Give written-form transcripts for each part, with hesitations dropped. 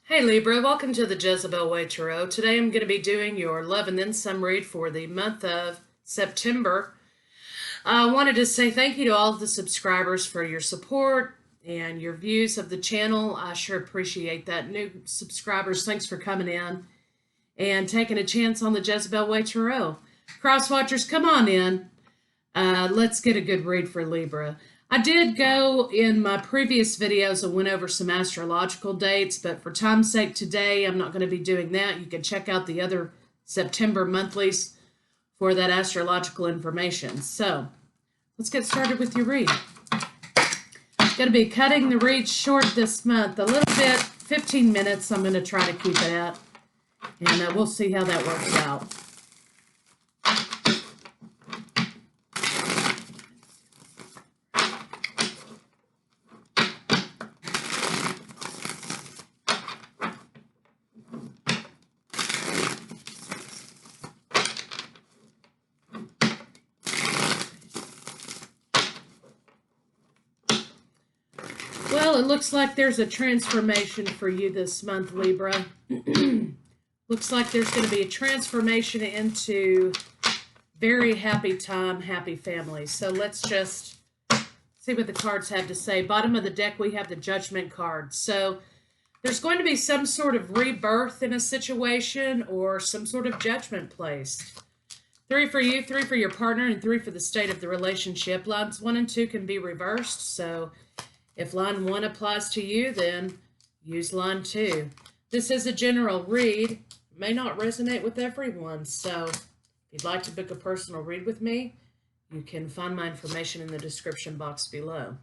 Hey Libra, welcome to the Jezebel Way Tarot. Today I'm going to be doing your love and then some read for the month of September. I wanted to say thank you to all of the subscribers for your support and your views of the channel. I sure appreciate that. New subscribers, thanks for coming in and taking a chance on the Jezebel Way Tarot. Cross watchers, come on in. Let's get a good read for Libra. I did go in my previous videos and went over some astrological dates, but for time's sake today, I'm not going to be doing that. You can check out the other September monthlies for that astrological information. So let's get started with your read. Going to be cutting the read short this month a little bit, 15 minutes I'm going to try to keep it at, and we'll see how that works out. Well, it looks like there's a transformation for you this month, Libra. Looks like there's going to be a transformation into very happy time, happy family. So let's just see what the cards have to say. Bottom of the deck, we have the Judgment card. So there's going to be some sort of rebirth in a situation or some sort of judgment placed. 3 for you, 3 for your partner, and 3 for the state of the relationship. Lines 1 and 2 can be reversed. So if line 1 applies to you, then use line 2. This is a general read. It may not resonate with everyone, so if you'd like to book a personal read with me, you can find my information in the description box below.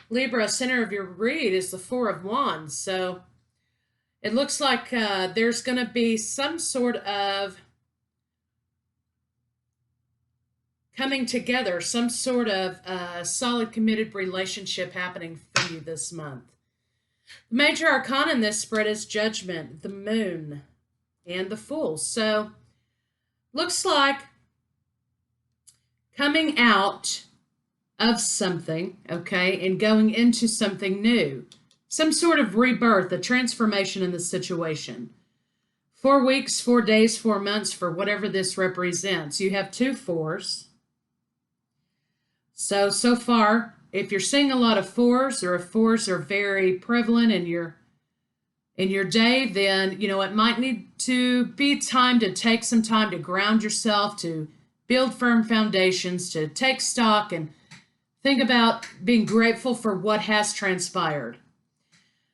Libra, center of your read is the 4 of Wands, so it looks like there's going to be some sort of coming together, some sort of solid committed relationship happening for you this month. The major arcana in this spread is Judgment, the Moon, and the Fool. So looks like coming out of something, okay, and going into something new. Some sort of rebirth, a transformation in the situation. 4 weeks, 4 days, 4 months for whatever this represents. You have 2 4s. So far, if you're seeing a lot of 4s or if 4s are very prevalent in your day, then, you know, it might need to be time to take some time to ground yourself, to build firm foundations, to take stock and think about being grateful for what has transpired.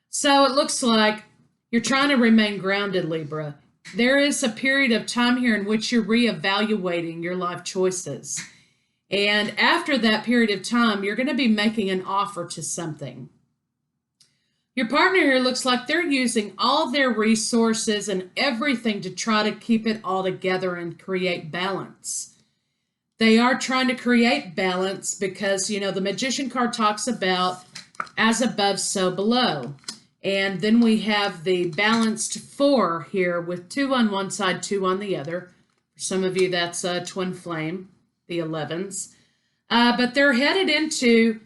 So it looks like you're trying to remain grounded, Libra. There is a period of time here in which you're reevaluating your life choices. And after that period of time, you're going to be making an offer to something. Your partner here looks like they're using all their resources and everything to try to keep it all together and create balance. They are trying to create balance because, you know, the Magician card talks about as above, so below. And then we have the balanced 4 here with 2 on one side, 2 on the other. For some of you, that's a twin flame. The 11s, but they're headed into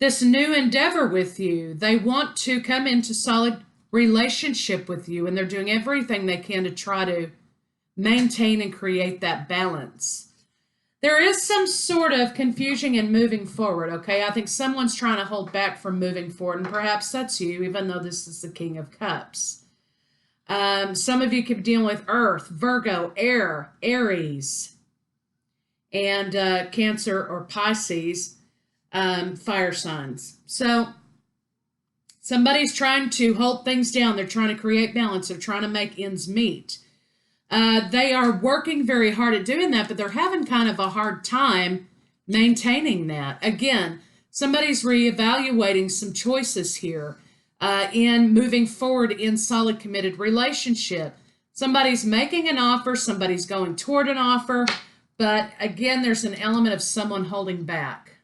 this new endeavor with you. They want to come into solid relationship with you, and they're doing everything they can to try to maintain and create that balance. There is some sort of confusion in moving forward, okay? I think someone's trying to hold back from moving forward, and perhaps that's you, even though this is the King of Cups. Some of you could be dealing with Earth, Virgo, Air, Aries, and Cancer or Pisces, fire signs. So somebody's trying to hold things down. They're trying to create balance. They're trying to make ends meet. They are working very hard at doing that, but they're having kind of a hard time maintaining that. Again, somebody's reevaluating some choices here in moving forward in solid committed relationship. Somebody's making an offer. Somebody's going toward an offer. But again, there's an element of someone holding back.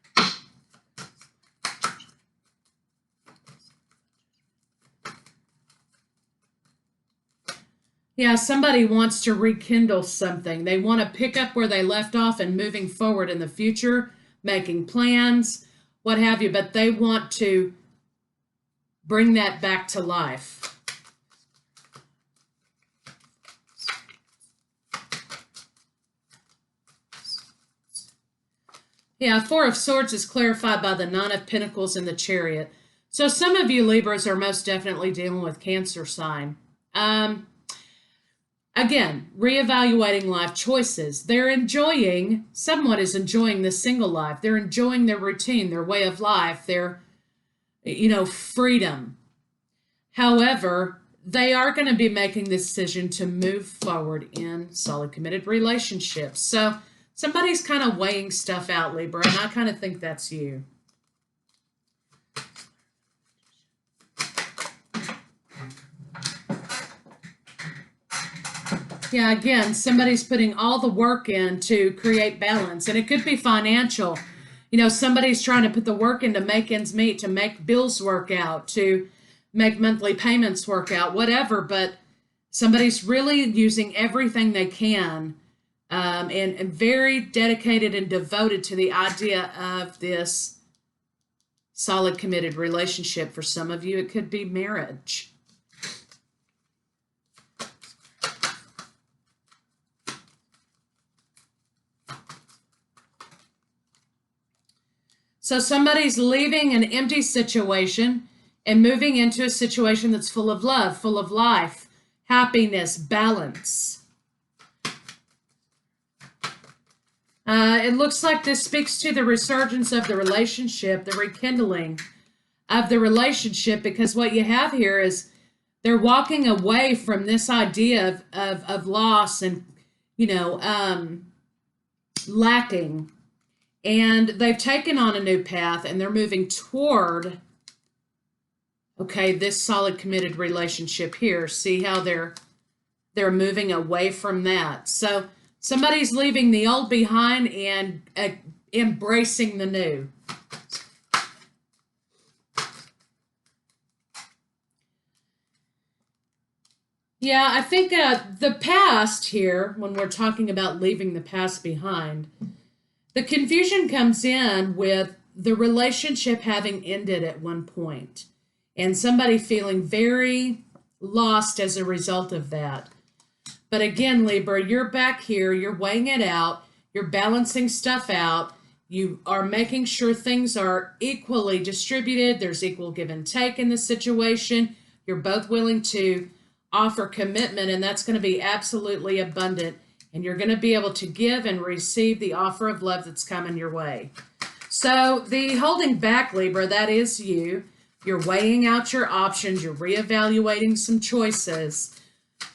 Yeah, somebody wants to rekindle something. They want to pick up where they left off and moving forward in the future, making plans, what have you, but they want to bring that back to life. Yeah, Four of Swords is clarified by the Nine of Pentacles and the Chariot. So some of you Libras are most definitely dealing with Cancer sign. Again, reevaluating life choices. Someone is enjoying the single life. They're enjoying their routine, their way of life, their, freedom. However, they are going to be making the decision to move forward in solid committed relationships. So somebody's kind of weighing stuff out, Libra, and I kind of think that's you. Yeah, again, somebody's putting all the work in to create balance, and it could be financial. Somebody's trying to put the work in to make ends meet, to make bills work out, to make monthly payments work out, whatever, but somebody's really using everything they can, and very dedicated and devoted to the idea of this solid committed relationship. For some of you, it could be marriage. So somebody's leaving an empty situation and moving into a situation that's full of love, full of life, happiness, balance. It looks like this speaks to the resurgence of the relationship, the rekindling of the relationship, because what you have here is they're walking away from this idea of loss and, lacking. And they've taken on a new path, and they're moving toward, this solid committed relationship here. See how they're moving away from that. So somebody's leaving the old behind and embracing the new. Yeah, I think the past here, when we're talking about leaving the past behind, the confusion comes in with the relationship having ended at one point and somebody feeling very lost as a result of that. But again, Libra, you're back here, you're weighing it out, you're balancing stuff out, you are making sure things are equally distributed, there's equal give and take in the situation, you're both willing to offer commitment, and that's going to be absolutely abundant. And you're going to be able to give and receive the offer of love that's coming your way. So the holding back, Libra, that is you. You're weighing out your options. You're reevaluating some choices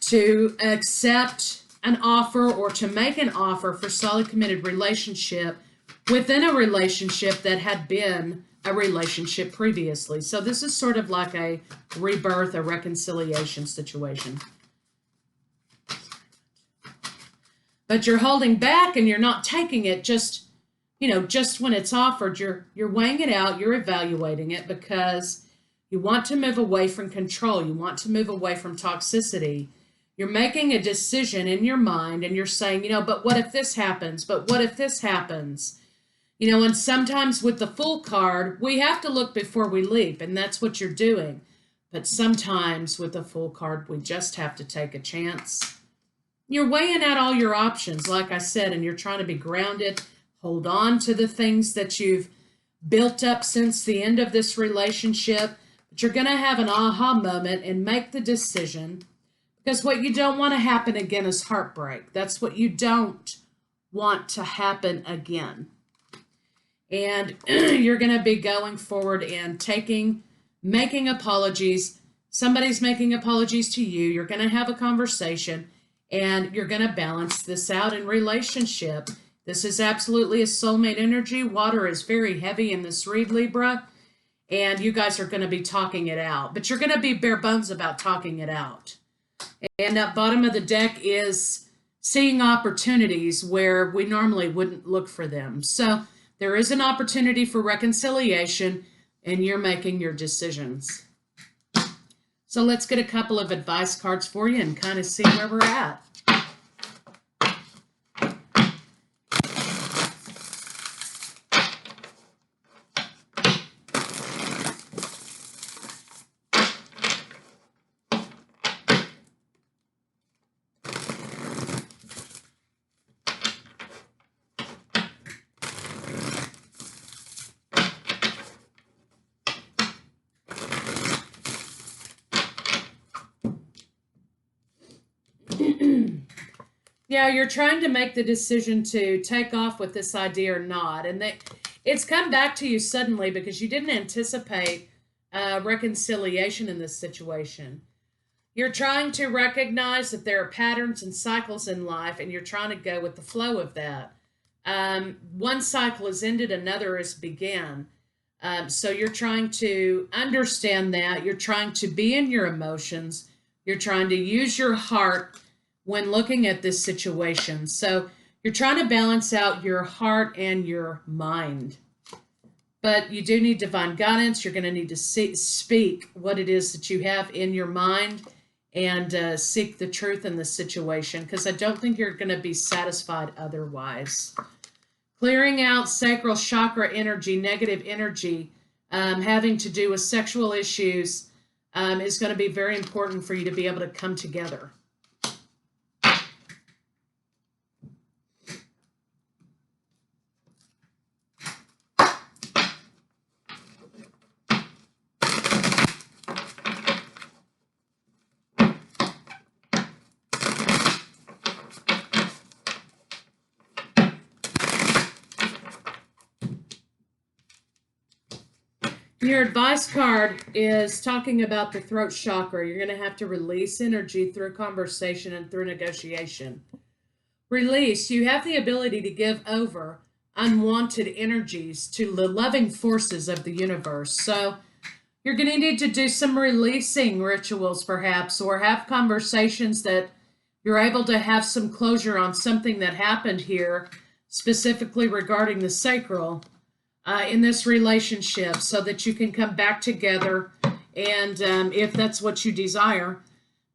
to accept an offer or to make an offer for solid committed relationship within a relationship that had been a relationship previously. So this is sort of like a rebirth, a reconciliation situation. But you're holding back and you're not taking it just when it's offered. You're weighing it out, you're evaluating it because you want to move away from control. You want to move away from toxicity. You're making a decision in your mind and you're saying, but what if this happens? But what if this happens? And sometimes with the Fool card, we have to look before we leap, and that's what you're doing. But sometimes with the Fool card, we just have to take a chance. You're weighing out all your options, like I said, and you're trying to be grounded. Hold on to the things that you've built up since the end of this relationship. But you're going to have an aha moment and make the decision, because what you don't want to happen again is heartbreak. That's what you don't want to happen again. And you're going to be going forward and making apologies. Somebody's making apologies to you. You're going to have a conversation. And you're going to balance this out in relationship. This is absolutely a soulmate energy. Water is very heavy in this read, Libra. And you guys are going to be talking it out. But you're going to be bare bones about talking it out. And at bottom of the deck is seeing opportunities where we normally wouldn't look for them. So there is an opportunity for reconciliation, and you're making your decisions. So let's get a couple of advice cards for you and kind of see where we're at. Yeah, you're trying to make the decision to take off with this idea or not. And it's come back to you suddenly because you didn't anticipate reconciliation in this situation. You're trying to recognize that there are patterns and cycles in life, and you're trying to go with the flow of that. One cycle is ended, another is began. So you're trying to understand that. You're trying to be in your emotions. You're trying to use your heart when looking at this situation. So you're trying to balance out your heart and your mind. But you do need divine guidance. You're going to need to speak what it is that you have in your mind and seek the truth in the situation, because I don't think you're going to be satisfied otherwise. Clearing out sacral chakra energy, negative energy, having to do with sexual issues, is going to be very important for you to be able to come together. Your advice card is talking about the throat chakra. You're going to have to release energy through conversation and through negotiation. Release. You have the ability to give over unwanted energies to the loving forces of the universe. So you're going to need to do some releasing rituals, perhaps, or have conversations that you're able to have some closure on something that happened here, specifically regarding the sacral. In this relationship, so that you can come back together and if that's what you desire,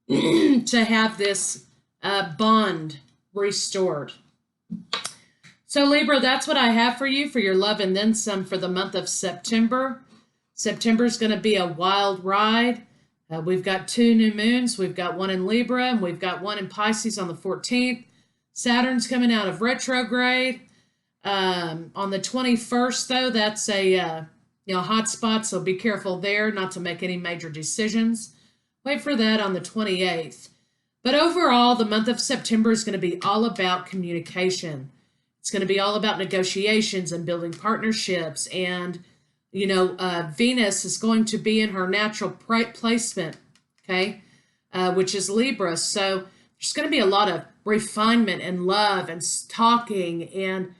to have this bond restored. So Libra, that's what I have for you for your love and then some for the month of September. September is going to be a wild ride. We've got 2 new moons. We've got one in Libra and we've got one in Pisces on the 14th. Saturn's coming out of retrograde. On the 21st, though, that's a hot spot, so be careful there not to make any major decisions. Wait for that on the 28th. But overall, the month of September is going to be all about communication. It's going to be all about negotiations and building partnerships. And, Venus is going to be in her natural placement, okay, which is Libra. So there's going to be a lot of refinement and love and talking and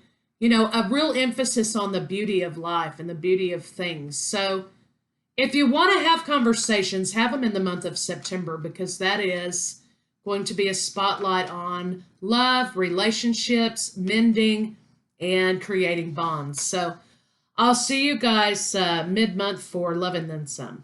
a real emphasis on the beauty of life and the beauty of things. So if you want to have conversations, have them in the month of September, because that is going to be a spotlight on love, relationships, mending, and creating bonds. So I'll see you guys mid-month for Love and Then Some.